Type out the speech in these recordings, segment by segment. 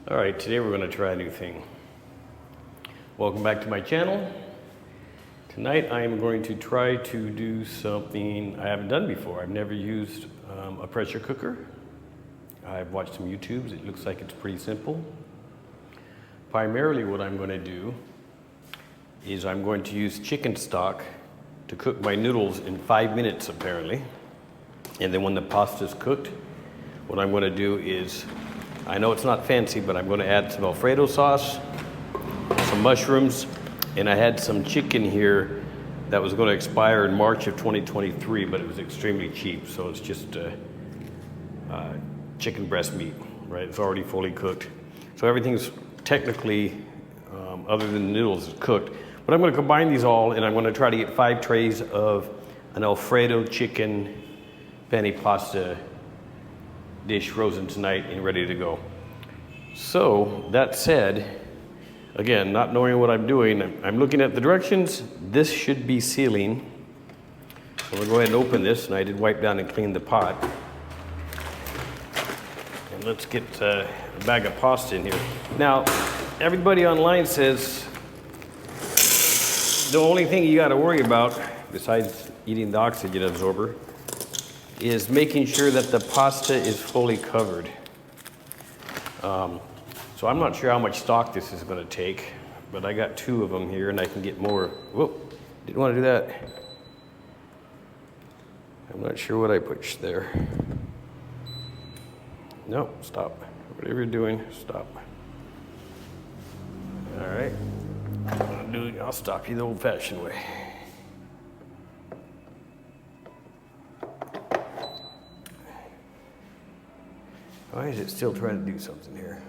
All right, today we're going to try a new thing. Welcome back to my channel. Tonight I'm going to try to do something I haven't done before. I've never used a pressure cooker. I've watched some YouTubes. It looks like it's pretty simple. Primarily what I'm going to do is I'm going to use chicken stock to cook my noodles in 5 minutes apparently. And then when the pasta's cooked, what I'm going to do is, I know it's not fancy, but I'm going to add some Alfredo sauce, some mushrooms, and I had some chicken here that was going to expire in March of 2023, but it was extremely cheap, so it's just chicken breast meat, right? It's already fully cooked. So everything's technically, other than the noodles, is cooked. But I'm going to combine these all, and I'm going to try to get 5 trays of an Alfredo chicken penne pasta dish frozen tonight and ready to go. So that said, again, not knowing what I'm doing, I'm looking at the directions. This should be sealing. So I'm gonna go ahead and open this, and I did wipe down and clean the pot. And let's get a bag of pasta in here. Now, everybody online says the only thing you gotta worry about, besides eating the oxygen absorber, is making sure that the pasta is fully covered. So I'm not sure how much stock this is going to take, but I got 2 of them here and I can get more. Whoop, didn't want to do that. I'm not sure what I pushed there. No, stop. Whatever you're doing, stop. All right, I'll stop you the old-fashioned way. Why is it still trying to do something here?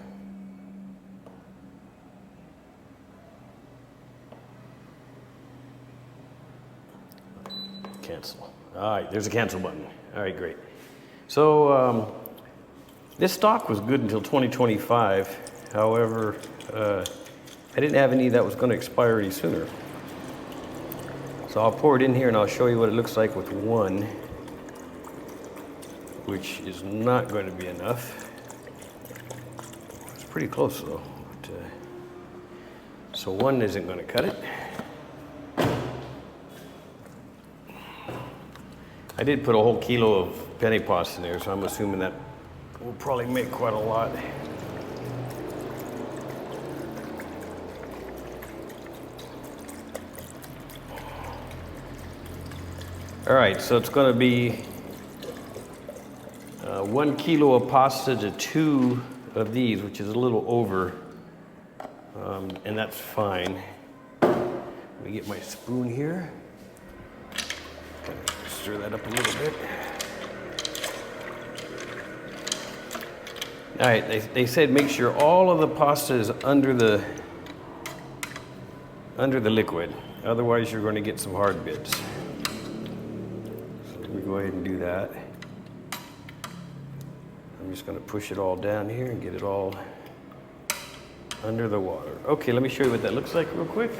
Cancel. All right, there's a cancel button. All right, great. So this stock was good until 2025. However, I didn't have any that was going to expire any sooner. So I'll pour it in here and I'll show you what it looks like with 1. Which is not going to be enough. It's pretty close though. But, so 1 isn't going to cut it. I did put a whole kilo of penne pasta in there, so I'm assuming that will probably make quite a lot. All right, so it's going to be 1 kilo of pasta to 2 of these, which is a little over, and that's fine. Let me get my spoon here. Stir that up a little bit. All right, they said make sure all of the pasta is under the liquid, otherwise you're going to get some hard bits. So let me go ahead and do that. I'm just going to push it all down here and get it all under the water. Okay, let me show you what that looks like real quick.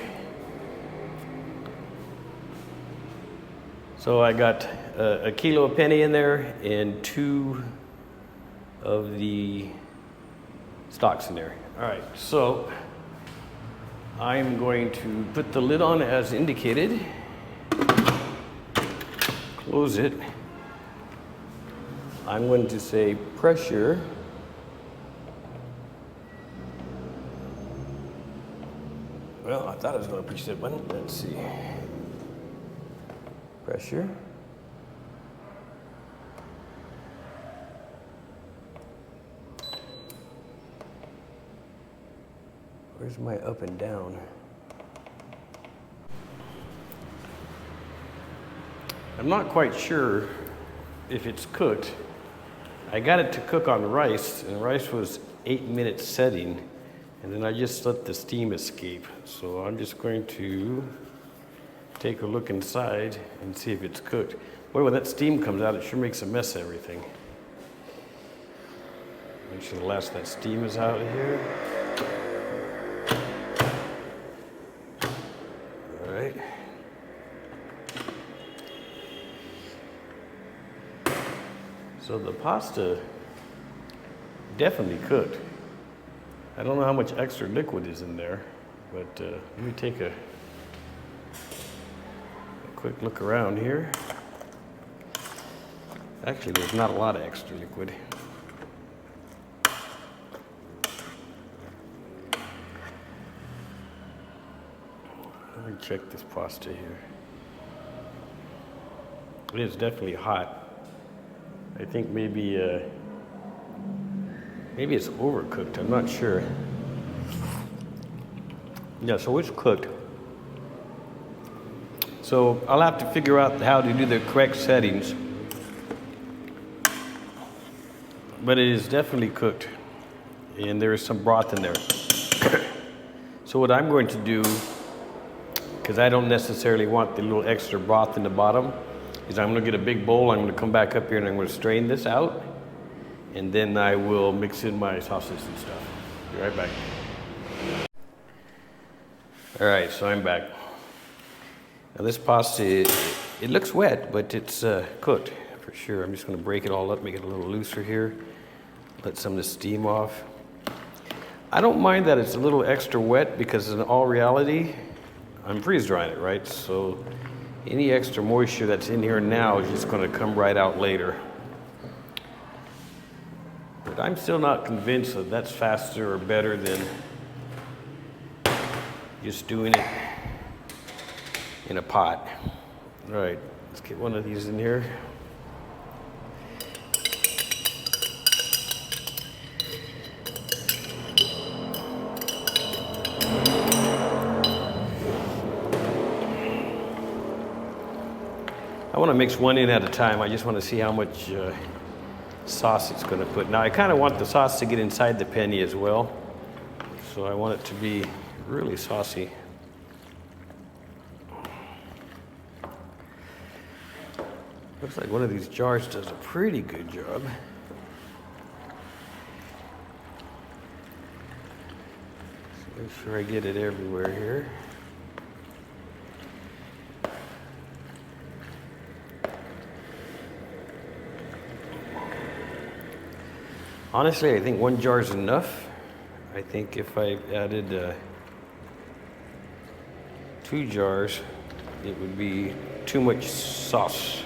So I got a kilo of penne in there and 2 of the stocks in there. All right, so I'm going to put the lid on as indicated, close it. I'm going to say pressure. Well, I thought I was going to push that button. Let's see. Pressure. Where's my up and down? I'm not quite sure if it's cooked. I got it to cook on rice, and rice was 8 minutes setting, and then I just let the steam escape. So I'm just going to take a look inside and see if it's cooked. Boy, when that steam comes out, it sure makes a mess of everything. Make sure the last of that steam is out of here. All right. So the pasta definitely cooked. I don't know how much extra liquid is in there, but let me take a quick look around here. Actually, there's not a lot of extra liquid. Let me check this pasta here. It is definitely hot. I think maybe it's overcooked. I'm not sure. Yeah, so it's cooked. So I'll have to figure out how to do the correct settings. But it is definitely cooked. And there is some broth in there. So what I'm going to do, because I don't necessarily want the little extra broth in the bottom, is I'm going to get a big bowl. I'm going to come back up here and I'm going to strain this out. And then I will mix in my sauces and stuff. Be right back. All right, so I'm back. Now this pasta, it looks wet, but it's cooked for sure. I'm just going to break it all up, make it a little looser here. Let some of the steam off. I don't mind that it's a little extra wet because in all reality, I'm freeze drying it, right? So any extra moisture that's in here now is just going to come right out later. But I'm still not convinced that that's faster or better than just doing it in a pot. All right, let's get one of these in here. I want to mix one in at a time. I just want to see how much sauce it's going to put. Now I kind of want the sauce to get inside the penne as well. So I want it to be really saucy. Looks like one of these jars does a pretty good job. So make sure I get it everywhere here. Honestly, I think one jar is enough. I think if I added 2 jars, it would be too much sauce.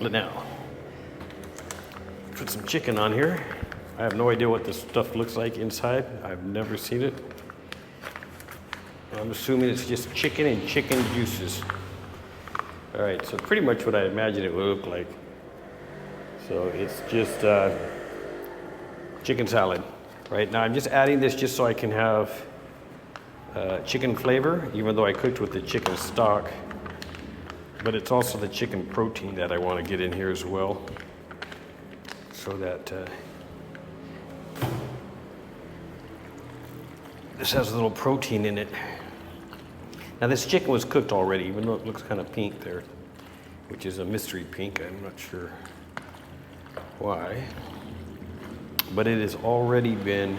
But now, put some chicken on here. I have no idea what this stuff looks like inside. I've never seen it. I'm assuming it's just chicken and chicken juices. All right, so pretty much what I imagine it would look like. So it's just chicken salad. Right now I'm just adding this just so I can have chicken flavor, even though I cooked with the chicken stock. But it's also the chicken protein that I want to get in here as well, so that this has a little protein in it. Now this chicken was cooked already, even though it looks kind of pink there, which is a mystery pink. I'm not sure why, but it has already been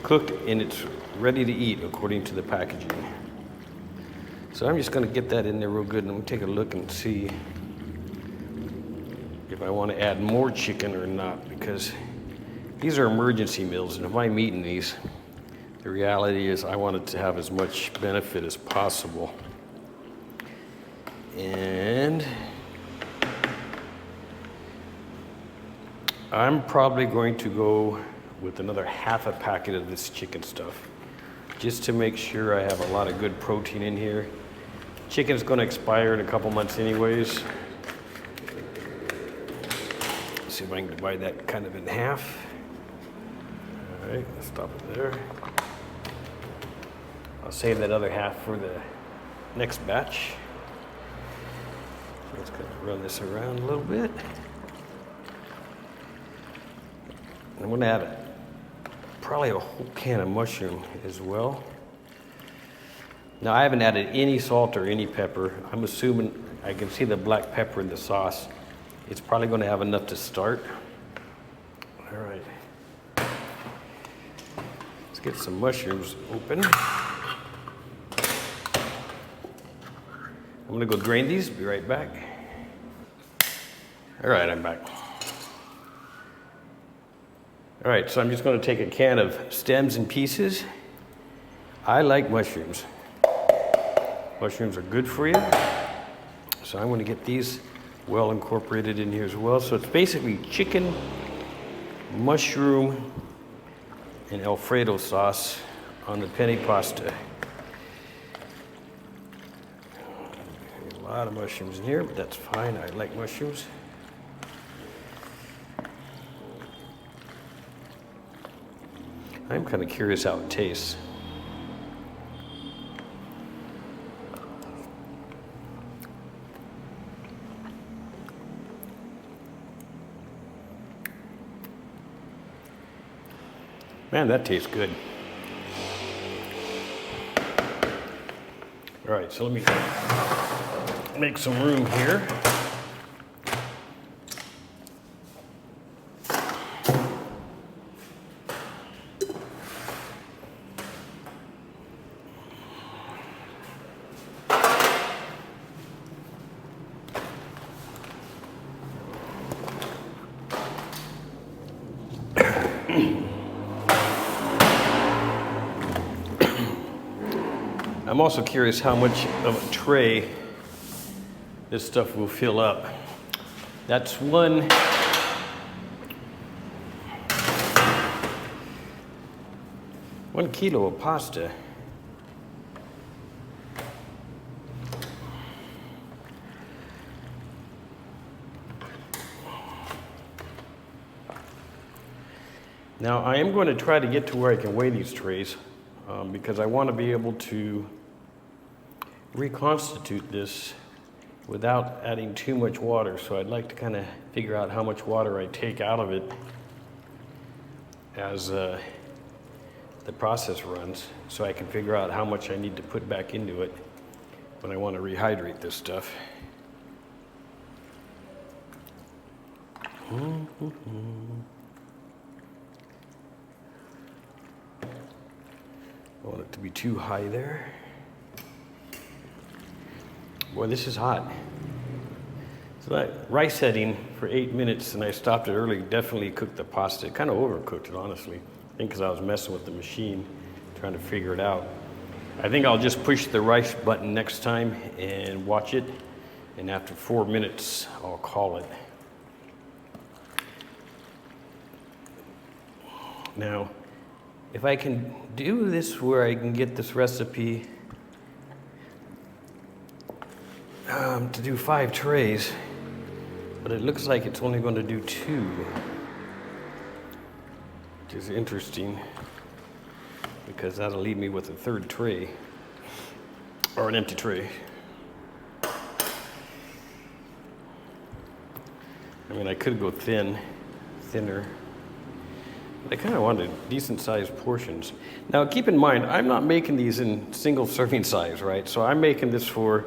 cooked and it's ready to eat according to the packaging. So I'm just going to get that in there real good, and I'm going to take a look and see if I want to add more chicken or not, because these are emergency meals, and if I'm eating these, the reality is I want it to have as much benefit as possible. And I'm probably going to go with another half a packet of this chicken stuff, just to make sure I have a lot of good protein in here. Chicken's going to expire in a couple months anyways. Let's see if I can divide that kind of in half. All right, let's stop it there. I'll save that other half for the next batch. So let's kind of run this around a little bit. I'm going to add probably a whole can of mushroom as well. Now I haven't added any salt or any pepper. I'm assuming I can see the black pepper in the sauce. It's probably going to have enough to start. All right. Let's get some mushrooms open. I'm going to go drain these. Be right back. All right, I'm back. All right, so I'm just going to take a can of stems and pieces. I like mushrooms. Mushrooms are good for you. So I'm going to get these well incorporated in here as well. So it's basically chicken, mushroom, and Alfredo sauce on the penne pasta. A lot of mushrooms in here, but that's fine. I like mushrooms. I'm kind of curious how it tastes. Man, that tastes good. All right, so let me make some room here. I'm also curious how much of a tray this stuff will fill up. That's 1 kilo of pasta. Now I am going to try to get to where I can weigh these trays because I want to be able to reconstitute this without adding too much water. So I'd like to kind of figure out how much water I take out of it as the process runs, so I can figure out how much I need to put back into it when I want to rehydrate this stuff. I want it to be too high there. Boy, this is hot. So that rice setting for 8 minutes, and I stopped it early, definitely cooked the pasta. Kind of overcooked it, honestly. I think because I was messing with the machine, trying to figure it out. I think I'll just push the rice button next time and watch it, and after 4 minutes, I'll call it. Now, if I can do this where I can get this recipe to do 5 trays, but it looks like it's only going to do 2, which is interesting because that'll leave me with a 3rd tray or an empty tray. I mean, I could go thinner, but I kind of wanted decent sized portions. Now keep in mind, I'm not making these in single serving size, right? So I'm making this for,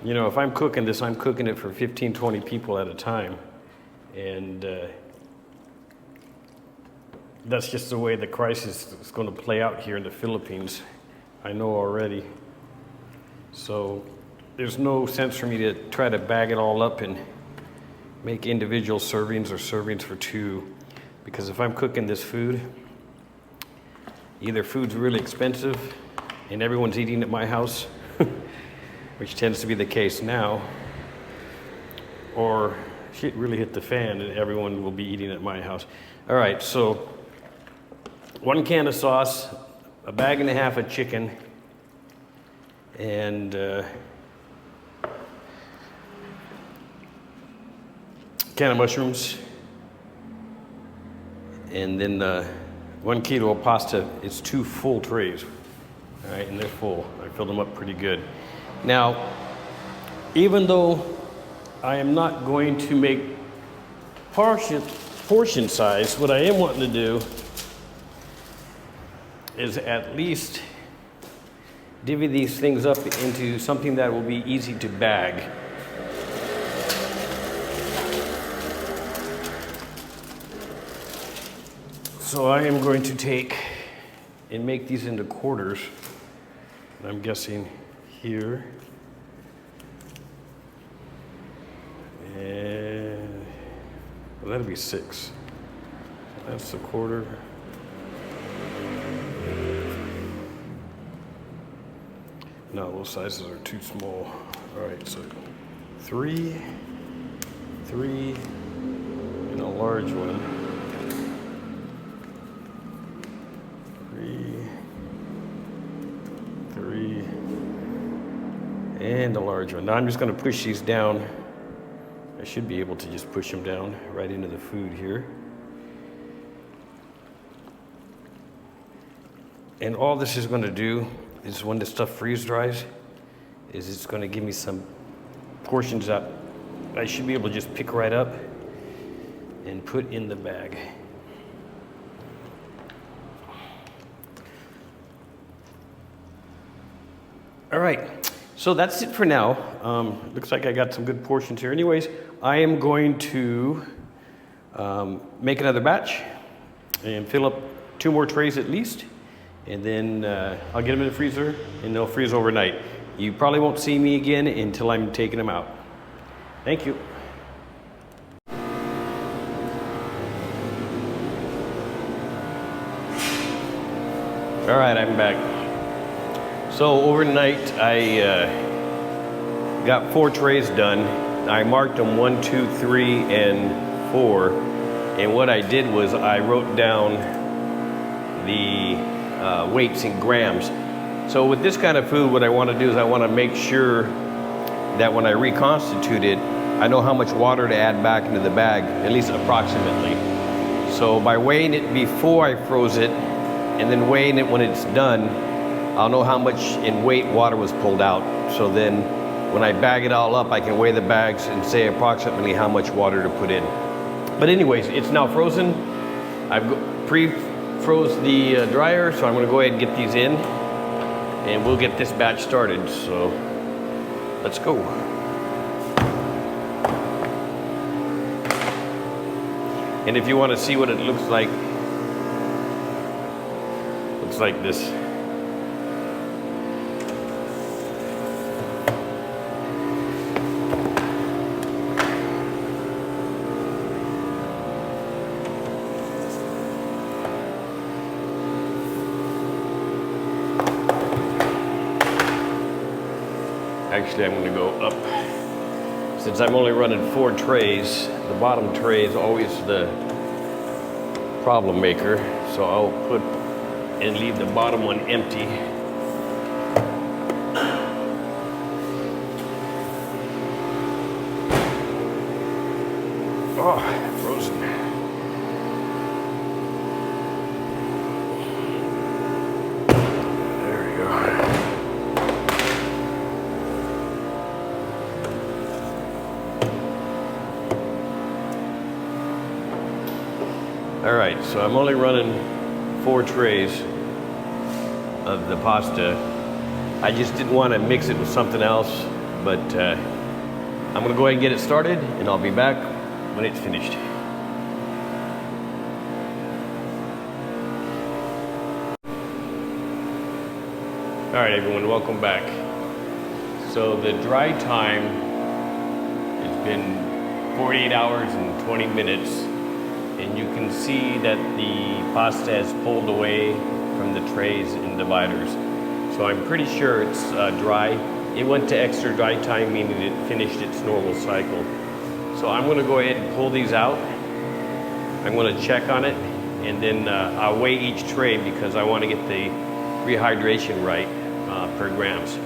you know, if I'm cooking this, I'm cooking it for 15, 20 people at a time. And that's just the way the crisis is going to play out here in the Philippines. I know already. So there's no sense for me to try to bag it all up and make individual servings or servings for 2. Because if I'm cooking this food, either food's really expensive and everyone's eating at my house, which tends to be the case now, or shit really hit the fan and everyone will be eating at my house. All right, so 1 can of sauce, a bag and a half of chicken, and can of mushrooms, and then 1 kilo of pasta. It's 2 full trays, all right, and they're full. I filled them up pretty good. Now, even though I am not going to make portion size, what I am wanting to do is at least divvy these things up into something that will be easy to bag. So I am going to take and make these into quarters. And I'm guessing here. And well, that'll be 6. That's a quarter. No, those sizes are too small. All right, so three, and a large one. Three, and a large one. Now I'm just gonna push these down. I should be able to just push them down right into the food here. And all this is gonna do is when the stuff freeze dries, is it's gonna give me some portions that I should be able to just pick right up and put in the bag. All right, so that's it for now. Looks like I got some good portions here. Anyways, I am going to make another batch and fill up 2 more trays at least. And then I'll get them in the freezer and they'll freeze overnight. You probably won't see me again until I'm taking them out. Thank you. All right, I'm back. So overnight I got 4 trays done. I marked them 1, 2, 3, and 4. And what I did was I wrote down the weights in grams. So with this kind of food, what I want to do is I want to make sure that when I reconstitute it, I know how much water to add back into the bag, at least approximately. So by weighing it before I froze it, and then weighing it when it's done, I'll know how much in weight water was pulled out. So then when I bag it all up, I can weigh the bags and say approximately how much water to put in. But anyways, it's now frozen. I've pre-froze the dryer, so I'm gonna go ahead and get these in and we'll get this batch started. So let's go. And if you want to see what it looks like this. Actually, I'm going to go up. Since I'm only running 4 trays, the bottom tray is always the problem maker. So I'll put and leave the bottom one empty. Oh, frozen. There we go. All right, so I'm only running 4 trays of the pasta. I just didn't want to mix it with something else, but I'm gonna go ahead and get it started and I'll be back when it's finished. All right, everyone, welcome back. So the dry time has been 48 hours and 20 minutes, and you can see that the pasta has pulled away from the trays and dividers. So I'm pretty sure it's dry. It went to extra dry time, meaning it finished its normal cycle. So I'm gonna go ahead and pull these out. I'm gonna check on it, and then I'll weigh each tray because I wanna get the rehydration right per grams.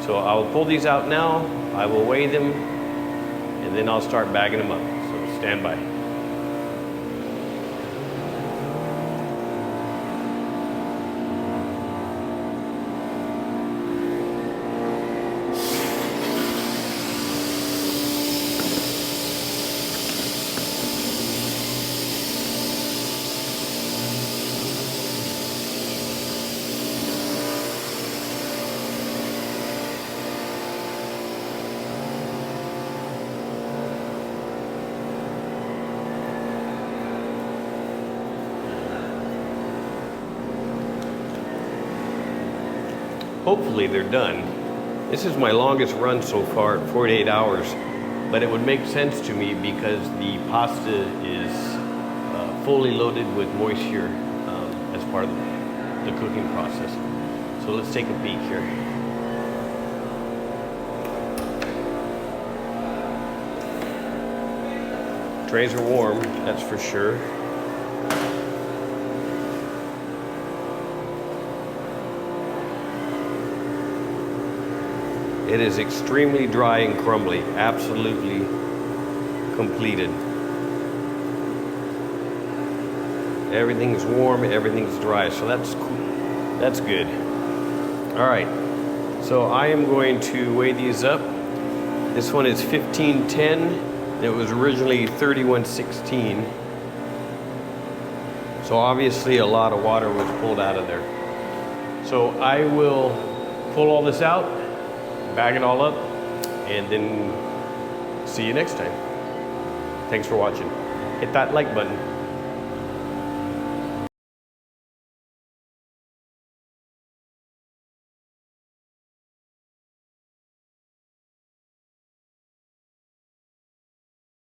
So I'll pull these out now, I will weigh them, and then I'll start bagging them up. So stand by. Hopefully they're done. This is my longest run so far at 48 hours, but it would make sense to me because the pasta is fully loaded with moisture as part of the cooking process. So let's take a peek here. Trays are warm, that's for sure. It is extremely dry and crumbly, absolutely completed. Everything's warm, everything's dry, so that's cool. That's good. All right, so I am going to weigh these up. This one is 1510. It was originally 3116. So obviously a lot of water was pulled out of there. So I will pull all this out, bag it all up, and then see you next time. Thanks for watching. Hit that like button.